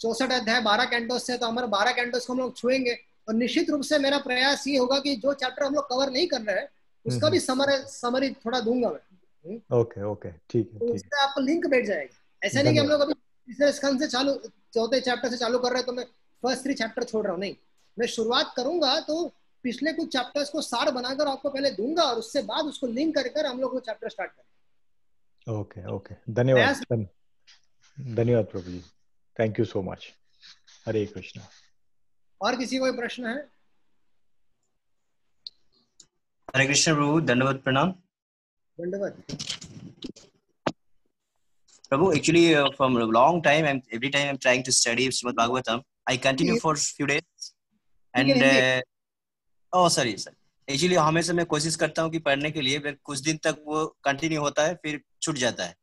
64 अध्याय 12 कैंटोस से, तो हमारे 12 कैंटोस को हम लोग छुएंगे। और निश्चित रूप से मेरा प्रयास ये होगा कि जो चैप्टर हम लोग कवर नहीं कर रहे हैं उसका भी समरी थोड़ा दूंगा मैं। ओके ओके ठीक है तो ठीक उससे आपको लिंक बैठ जाएगा। ऐसा है। नहीं कि हम धन्यवाद। लोग अभी तीसरे स्कंद से चालू, चौथे चैप्टर से चालू कर रहे हैं तो मैं फर्स्ट 3 चैप्टर छोड़ रहा हूँ, नहीं। मैं शुरुआत करूंगा तो पिछले कुछ चैप्टर्स को सार बनाकर आपको पहले दूंगा और उससे बाद उसको लिंक कर हम लोग वो चैप्टर स्टार्ट करेंगे। ओके ओके धन्यवाद। धन्यवाद प्रभु जी, थैंक यू सो मच। हरे कृष्णा। और किसी कोई प्रश्न है? हरे कृष्ण प्रभु, दंडवत प्रणाम। दंडवत। Prabhu, actually, from a long time, every time I'm trying to study Srimad Bhagavatam. I continue for few days, and oh sorry sir, actually हमेशा मैं कोशिश करता हूँ कि पढ़ने के लिए, फिर कुछ दिन तक वो कंटिन्यू होता है, फिर छूट जाता है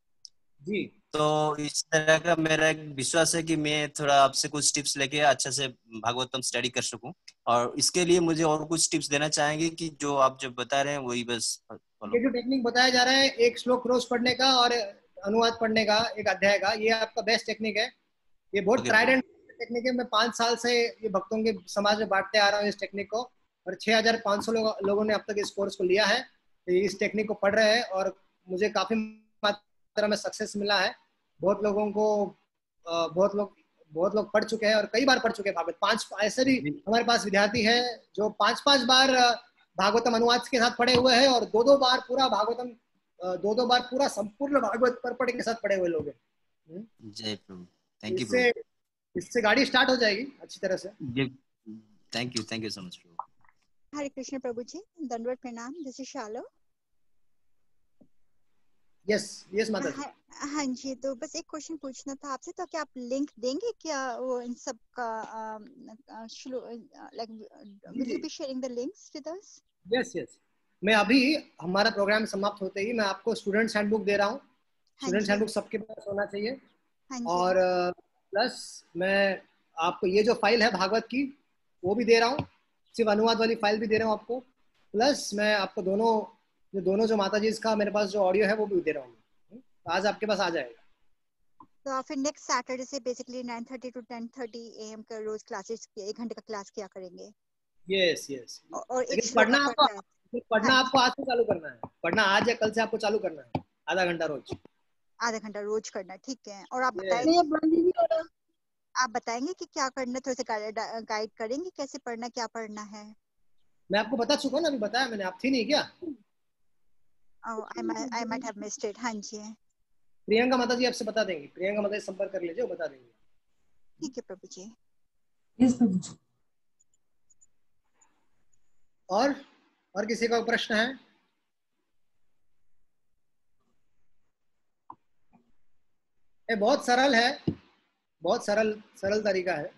जी। तो इस तरह का मेरा एक विश्वास है कि मैं थोड़ा आपसे कुछ टिप्स लेके अच्छे से भागवतम स्टडी कर सकूं, और इसके लिए मुझे और कुछ टिप्स देना चाहेंगे कि जो आप जब बता रहे हैं वही बस फॉलो। ये जो टेक्निक बताया जा रहा है, एक श्लोक रोज पढ़ने का और अनुवाद पढ़ने का एक अध्याय का, ये आपका बेस्ट टेक्निक है। ये बहुत ट्राइड एंड टेक्निक है। मैं 5 साल से ये भक्तों के समाज में बांटते आ रहा हूँ इस टेक्निक को, और 6500 लोगों ने अब तक इस कोर्स को लिया है। तो इस टेक्निक को पढ़ रहे हैं और मुझे काफी मात्रा में सक्सेस मिला है। बहुत लोगों को बहुत लोग पढ़ चुके हैं और कई बार पढ़ चुके हैं भागवत। 5 ऐसे भी हमारे पास विद्यार्थी है जो 5 बार भागवतम अनुवाद के साथ पढ़े हुए हैं और 2 बार पूरा भागवतम, 2 बार पूरा संपूर्ण भागवत परपट के साथ पढ़े हुए लोग हैं। जय प्रभु, थैंक यू प्रभु। इससे गाड़ी स्टार्ट हो जाएगी अच्छी तरह से। थैंक यू सो मच प्रभु। हरे कृष्ण प्रभु जी, दंडवत प्रणाम। This is शालो। यस माता जी। हाँ जी, तो बस एक क्वेश्चन पूछना था आपसे, तो क्या आप लिंक देंगे क्या वो इन सब का, like will you be sharing the links with us? Yes मैं अभी हमारा प्रोग्राम समाप्त होते ही मैं आपको स्टूडेंट्स हैंडबुक दे रहा हूँ। स्टूडेंट्स हैंडबुक सबके पास होना चाहिए। और प्लस मैं आपको ये जो फाइल है भागवत की वो भी दे रहा हूँ, सिर्फ अनुवाद वाली फाइल भी दे रहा हूँ आपको। प्लस मैं आपको दोनों जो माता जी इसका मेरे पास जो ऑडियो है वो भी दे रहा हूँ। तो आज आपके पास आ जाएगा। तो फिर नेक्स्ट सैटरडे से बेसिकली 9:30 to 10:30 AM का रोज क्लासेस, 1 घंटे का क्लास किया करेंगे। यस और लेकिन पढ़ना आपको आज से चालू करना है। पढ़ना आज या कल से आपको चालू करना है, आधा घंटा रोज करना है, ठीक है। और आप बताएंगे कि क्या करना है, थोड़ा सा गाइड करेंगे कैसे पढ़ना, क्या पढ़ना है? मैं आपको बता चुका ना, अभी बताया मैंने, आप थी नहीं क्या? I might have missed it। हाँ जी, प्रियंका माता जी आपसे बता देंगी। प्रियंका माता जी संपर्क कर लीजिए, वो बता देंगे। ठीक है प्रभु जी। यस प्रभु जी। और किसी का प्रश्न है? ये बहुत सरल है, बहुत सरल तरीका है।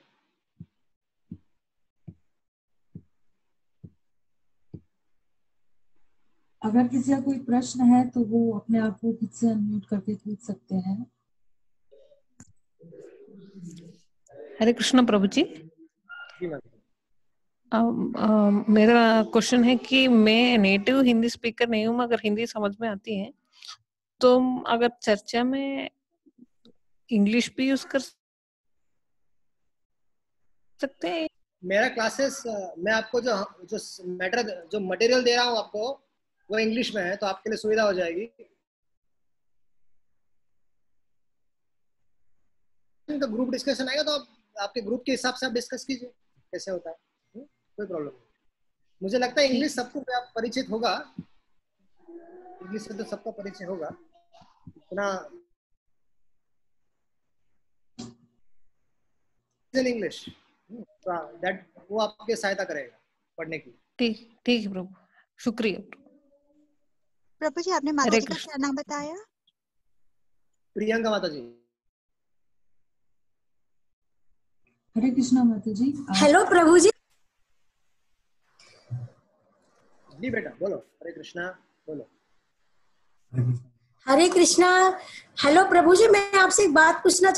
अगर किसी का कोई प्रश्न है तो वो अपने आप को खुद से अनम्यूट करके पूछ सकते हैं। हरे कृष्ण प्रभु जी। मेरा क्वेश्चन है कि मैं नेटिव हिंदी स्पीकर नहीं हूँ, मगर हिंदी समझ में आती है, तो अगर चर्चा में इंग्लिश भी यूज कर सकते हैं? मेरा क्लासेस, मैं आपको जो मटेरियल दे रहा हूँ आपको वो इंग्लिश में है, तो आपके लिए सुविधा हो जाएगी। तो ग्रुप डिस्कशन आएगा तो आपके ग्रुप के हिसाब से आप डिस्कस कीजिए कैसे होता है, कोई प्रॉब्लम नहीं। मुझे लगता है इंग्लिश सबको परिचित होगा, इंग्लिश से तो सबका परिचय होगा इतना। इंग्लिश दैट वो आपके सहायता करेगा पढ़ने की। ठीक है प्रभु, शुक्रिया प्रभु जी, आपने माता हरे जी का कृष्ण। क्या नाम बताया? प्रियंका माता जी। हरे कृष्णा माता जी। हेलो प्रभु जी। जी बेटा बोलो, हरे कृष्णा बोलो। हरे कृष्णा। हेलो प्रभु जी, मैं आपसे एक बात पूछना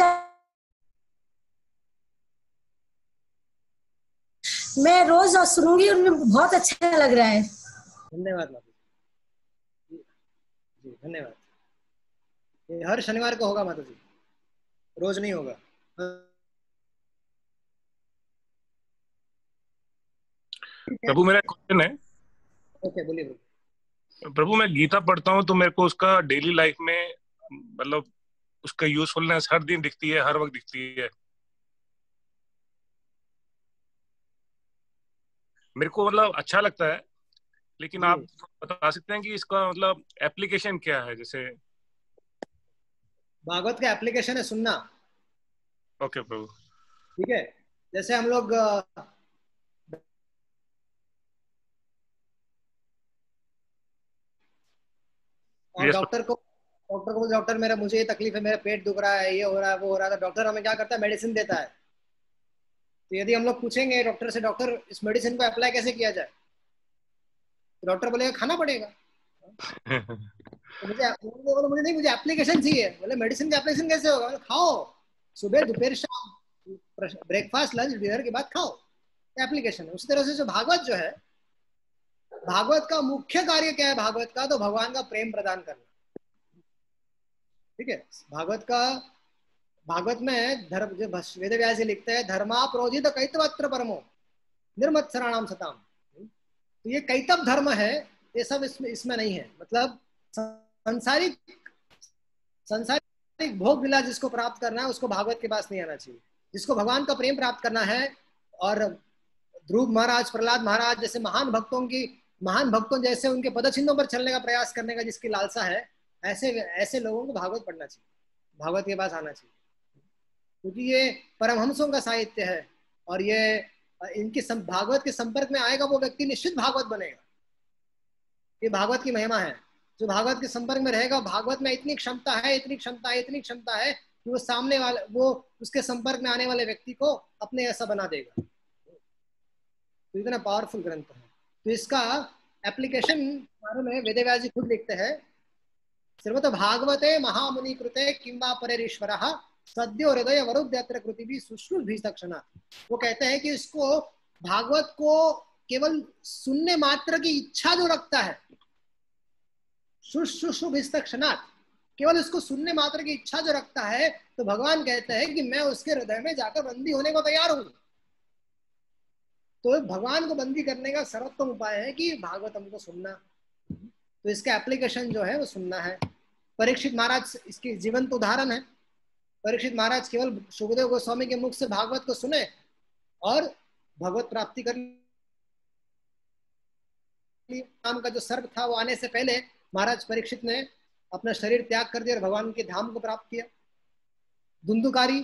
मैं रोज सुनूंगी और मुझे बहुत अच्छा लग रहा है। धन्यवाद माता जी। जी धन्यवाद। ये हर शनिवार को होगा माता जी, रोज नहीं होगा। प्रभु मेरा क्वेश्चन है। ओके बोलिए। प्रभु मैं गीता पढ़ता हूँ तो मेरे को उसका डेली लाइफ में मतलब उसका यूजफुलनेस हर दिन दिखती है, हर वक्त दिखती है। मेरे को मतलब अच्छा लगता है, लेकिन आप बता सकते हैं कि इसका मतलब एप्लीकेशन क्या है? जैसे भागवत का एप्लीकेशन है सुनना। ओके प्रभु। ठीक है, जैसे हम लोग और डॉक्टर को डॉक्टर मेरा मुझे ये तकलीफ है, मेरा पेट दुख रहा है, ये हो रहा है, वो हो रहा है, तो डॉक्टर हमें क्या करता है, मेडिसिन देता है। तो यदि हम लोग पूछेंगे डॉक्टर से, डॉक्टर इस मेडिसिन को अप्लाई कैसे किया जाए, तो डॉक्टर बोलेगा खाना पड़ेगा। तो मुझे नहीं, मुझे एप्लीकेशन चाहिए। बोले मेडिसिन का एप्लीकेशन कैसे होगा? खाओ, सुबह दोपहर शाम, ब्रेकफास्ट लंच डिनर के बाद खाओ, एप्लीकेशन है। उसी तरह से जो भागवत जो है, भागवत का मुख्य कार्य क्या है? भागवत का तो भगवान का प्रेम प्रदान करना। ठीक है, भागवत में धर्म जो वेद व्यास जी लिखते हैं, धर्मा प्रोजित कैतवत्र परमो निर्मत्सराणाम सताम। तो ये कैतव धर्म है, ये सब इसमें नहीं है। मतलब सांसारिक भोग विलास जिसको प्राप्त करना है उसको भागवत के पास नहीं आना चाहिए। जिसको भगवान का प्रेम प्राप्त करना है, और ध्रुव महाराज, प्रहलाद महाराज जैसे महान भक्तों जैसे उनके पदचिन्हों पर चलने का प्रयास करने का जिसकी लालसा है, ऐसे लोगों को भागवत पढ़ना चाहिए, भागवत के पास आना चाहिए। क्योंकि ये परमहंसों का साहित्य है, और ये इनके भागवत के संपर्क में आएगा वो व्यक्ति निश्चित भागवत बनेगा। ये भागवत की महिमा है। जो भागवत के संपर्क में रहेगा, भागवत में इतनी क्षमता है कि वो सामने वाले, वो उसके संपर्क में आने वाले व्यक्ति को अपने ऐसा बना देगा। तो इतना पावरफुल ग्रंथ है। तो इसका एप्लीकेशन बारे में वेदव्यास जी खुद लिखते हैं, श्रीमद् भागवते महामुनि कृते किंवा परेरीश्वरः सद्यो हृदय वरुद्यत्र कृति भी सुश्रुत भी तक्षणा। वो कहते हैं कि इसको, भागवत को केवल सुनने मात्र की इच्छा जो रखता है, शुश्रुभिस्तक्षणात्, केवल इसको सुनने मात्र की इच्छा जो रखता है, तो भगवान कहते हैं कि मैं उसके हृदय में जाकर बंदी होने को तैयार हूं। तो भगवान को बंदी करने का सर्वोत्तम उपाय है कि भागवतम को सुनना। तो इसका एप्लीकेशन जो है वो सुनना है। परीक्षित महाराज इसकी जीवंत उदाहरण है। परीक्षित महाराज केवल सुखदेव गोस्वामी के मुख से भागवत को सुने और भगवत प्राप्ति कर नाम का जो सर्प था वो आने से पहले महाराज परीक्षित ने अपना शरीर त्याग कर दिया और भगवान के धाम को प्राप्त किया। धुंधुकारी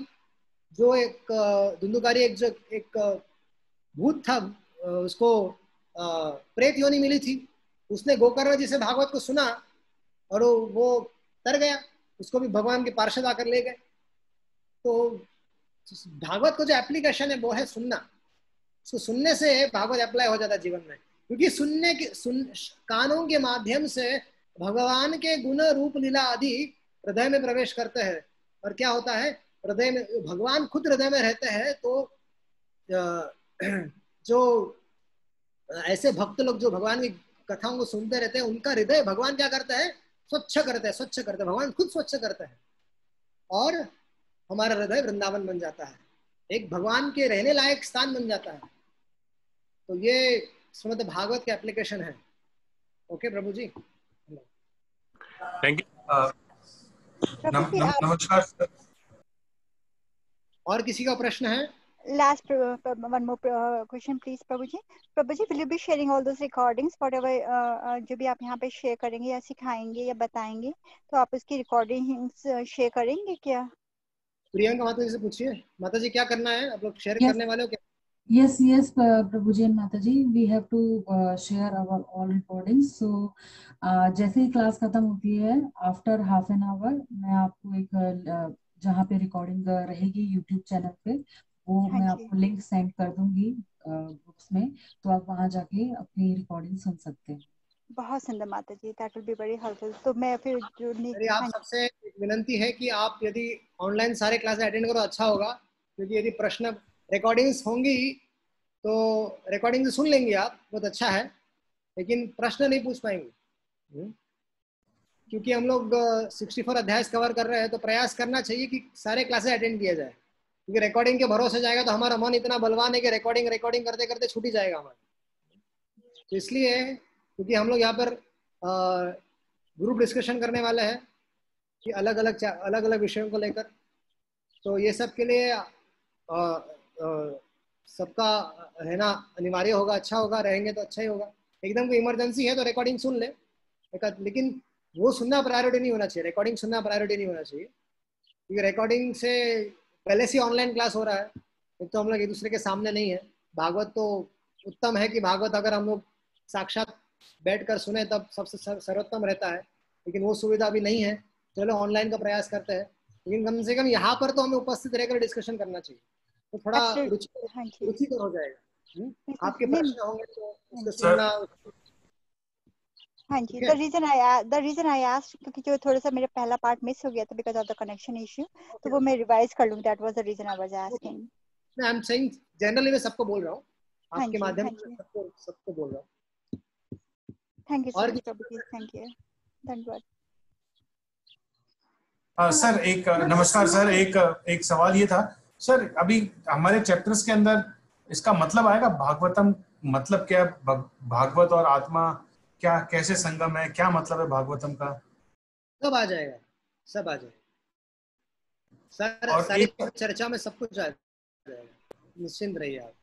एक भूत था, उसको प्रेत योनि मिली थी। उसने गोकर्ण जी से भागवत को सुना और वो तर गया, उसको भी भगवान के पार्षद आकर ले गए। तो भागवत को जो एप्लीकेशन है वो है सुनना। उसको सुनने से भागवत अप्लाई हो जाता है जीवन में, क्योंकि कानों के माध्यम से भगवान के गुण रूप लीला आदि हृदय में प्रवेश करते हैं। और क्या होता है, हृदय में भगवान खुद हृदय में रहते हैं। तो जो ऐसे भक्त लोग जो भगवान की कथाओं को सुनते रहते हैं, उनका हृदय भगवान क्या करते हैं, स्वच्छ करते हैं। भगवान खुद स्वच्छ करते हैं और हमारा हृदय वृंदावन बन जाता है, एक भगवान के रहने लायक स्थान बन जाता है। तो ये श्रीमद् भागवत के एप्लीकेशन है। ओके प्रभु जी, थैंक यू। नमस्कार सर। और किसी का प्रश्न है? Last one more question please Prabhu ji. will you be sharing all those recordings whatever जो भी आप यहाँ पे शेयर करेंगे या सिखाएंगे या बताएंगे, तो आप उसकी रिकॉर्डिंग्स शेयर करेंगे क्या? प्रियंका माता जी से पूछिए। माता जी क्या करना है, आप लोग शेयर करने वाले हो क्या? Yes, Prabhuji and Mataji, we have to share our all recordings. So जैसे ही क्लास खत्म होती है, after half an hour, मैं आपको एक जहाँ पे रिकॉर्डिंग रहेगी YouTube चैनल पे, वो मैं आपको लिंक सेंड कर दूंगी ग्रुप्स में, तो आप वहाँ जाके अपनी रिकॉर्डिंग सुन सकते हैं। बहुत सुंदर माता जी, that will be very helpful. तो मैं फिर मेरी आप सबसे विनंती है कि आप यदि ऑनलाइन सारे क्लास अटेंड करो अच्छा होगा, क्योंकि यदि प्रश्न रिकॉर्डिंग्स होंगी तो रिकॉर्डिंग सुन लेंगे आप, बहुत अच्छा है, लेकिन प्रश्न नहीं पूछ पाएंगे, क्योंकि हम लोग 64 अध्याय कवर कर रहे हैं, तो प्रयास करना चाहिए कि सारे क्लासेस अटेंड किया जाए, क्योंकि रिकॉर्डिंग के भरोसे जाएगा तो हमारा मन इतना बलवान है कि रिकॉर्डिंग करते करते छूट ही जाएगा हमारा। तो इसलिए क्योंकि हम लोग यहाँ पर ग्रुप डिस्कशन करने वाले हैं कि अलग अलग विषयों को लेकर, तो ये सब के लिए सबका रहना अनिवार्य होगा, अच्छा होगा, रहेंगे तो अच्छा ही होगा। एकदम कोई इमरजेंसी है तो रिकॉर्डिंग सुन ले, लेकिन वो सुनना प्रायोरिटी नहीं होना चाहिए, रिकॉर्डिंग सुनना प्रायोरिटी नहीं होना चाहिए, क्योंकि रिकॉर्डिंग से पहले से ऑनलाइन क्लास हो रहा है, तो हम लोग एक दूसरे के सामने नहीं है। भागवत तो उत्तम है कि भागवत अगर हम लोग साक्षात बैठकर सुने तब सबसे सर्वोत्तम रहता है, लेकिन वो सुविधा अभी नहीं है, चलो ऑनलाइन का प्रयास करते हैं, लेकिन कम से कम यहाँ पर तो हमें उपस्थित रहकर डिस्कशन करना चाहिए, तो थोड़ा रुचिकर हो जाएगा। आपके प्रश्न होंगे तो उसको सुनना। हाँ जी, the reason I asked क्योंकि जो थोड़ा सा मेरा पहला पार्ट मिस हो गया था because of the connection issue, तो वो मैं रिवाइज कर लूँ, that was the reason I was asking. मैं I'm saying generally मैं सबको बोल रहा हूँ, आपके माध्यम से सबको बोल रहा हूँ। Thank you so much, Prabhuji, thank you, धन्यवाद। सर नमस्कार सर, एक सवाल ये था सर, अभी हमारे चैप्टर्स के अंदर इसका मतलब आएगा भागवतम, मतलब क्या, भागवत और आत्मा क्या कैसे संगम है, क्या मतलब है भागवतम का? सब आ जाएगा, सब आ जाएगा सर, सारी चर्चा में सब कुछ आ जाएगा, निश्चिंत रहिए आप।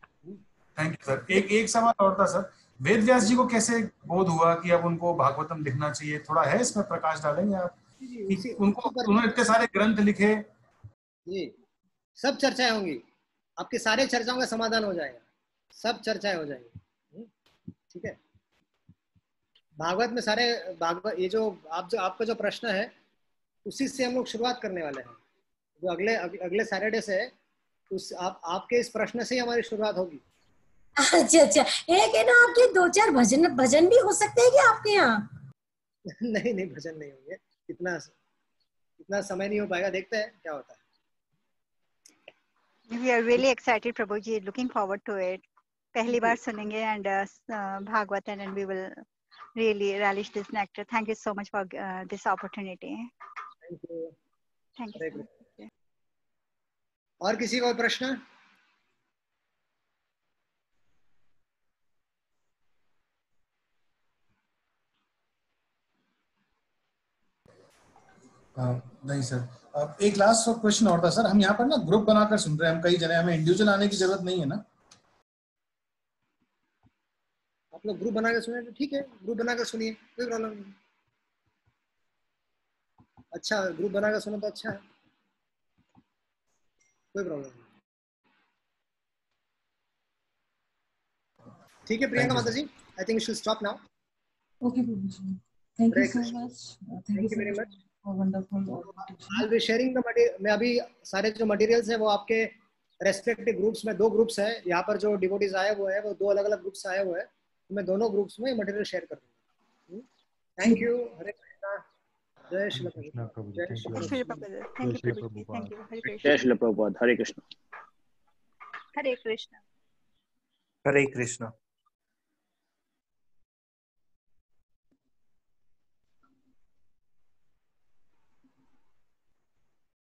Thank you sir. एक सवाल और था सर, वेद व्यास जी को कैसे बोध हुआ कि अब उनको भागवतम लिखना चाहिए, थोड़ा है इसमें प्रकाश डालेंगे आप? उन्होंने इतने सारे ग्रंथ लिखे जी, सब चर्चाएं होंगी, आपके सारे चर्चाओं का समाधान हो जाएगा, सब चर्चाएं हो जाएंगी, ठीक है। भागवत में सारे भागवत, ये जो आपका जो प्रश्न है उसी से हम लोग शुरुआत करने वाले हैं, जो अगले सैटरडे से उस आपके इस प्रश्न से ही हमारी शुरुआत होगी। अच्छा, एक है ना, आपके 2-4 भजन भी हो सकते हैं क्या आपके यहाँ? नहीं, भजन नहीं होंगे, इतना समय नहीं हो पाएगा, देखते हैं क्या होता है। We are really excited, Prabhuji, looking forward to it. पहली बार सुनेंगे and Bhagavat, and we will really relish this nectar. Thank you so much for this opportunity. Thank you. और किसी को प्रश्न? नहीं सर, अब एक लास्ट क्वेश्चन और था सर, हम यहाँ पर ना ग्रुप बनाकर सुन रहे हैं, हम कई जने, हमें इंडिविजुअल आने की जरूरत नहीं है ना? आप लोग ग्रुप बनाकर सुने तो ठीक है, ग्रुप बनाकर सुनिए, कोई प्रॉब्लम नहीं। अच्छा, ग्रुप बनाकर सुनो तो अच्छा है, कोई प्रॉब्लम नहीं। ठीक है प्रियंका माता ji, I think we should stop now. Okay Prabhuji, thank you so much, thank you very much for wonderful. I will sharing the material, मैं अभी सारे जो मटेरियल्स है वो आपके रेस्पेक्टिव ग्रुप्स में, 2 ग्रुप्स है यहाँ पर जो डिवोटीज आए हुए हैं, वो 2 अलग-अलग ग्रुप्स आए हुए हैं, मैं दोनों ग्रुप्स में मटेरियल शेयर कर दूंगा। थैंक यू, हरे कृष्णा, जय श्री प्रभुपाद, जय Shri Prabhupada, thank you Prabhuji, thank you, हरे कृष्णा, जय श्री प्रभुपाद, हरे कृष्णा, हरे कृष्णा, हरे कृष्णा।